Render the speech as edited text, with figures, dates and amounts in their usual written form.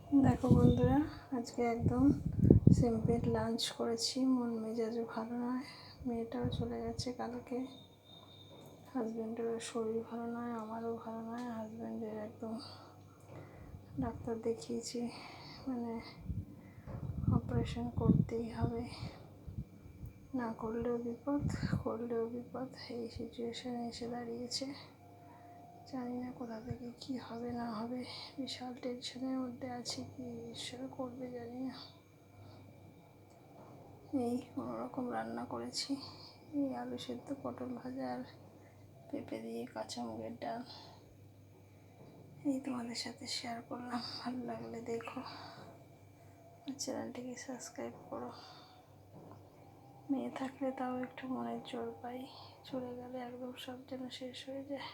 দেখো বন্ধুরা, আজকে একদম সিম্পল লাঞ্চ করেছি। মন মেজাজও ভালো নয়, মেয়েটাও চলে গেছে কালকে। হাজব্যান্ডেরও শরীর ভালো নয়, আমারও ভালো নয়। হাজব্যান্ডের একদম ডাক্তার দেখিয়েছি, মানে অপারেশন করতেই হবে, না করলেও বিপদ, করলেও বিপদ। এই সিচুয়েশানে এসে দাঁড়িয়েছে। জানি না কোথা থেকে কি হবে না হবে, বিশাল টেনশনের মধ্যে আছি। কি ঈশ্বর করবে জানি না। এই কোনোরকম রান্না করেছি, এই আলু সেদ্ধ, পটল ভাজা আর পেঁপে দিয়ে কাঁচা মুগের ডাল। এই তোমাদের সাথে শেয়ার করলাম। ভালো লাগলে দেখো, চ্যানেলটিকে সাবস্ক্রাইব করো। মেয়ে থাকলে তাও একটু মনের জোর পাই, চলে গেলে একদম সব যেন শেষ হয়ে যায়।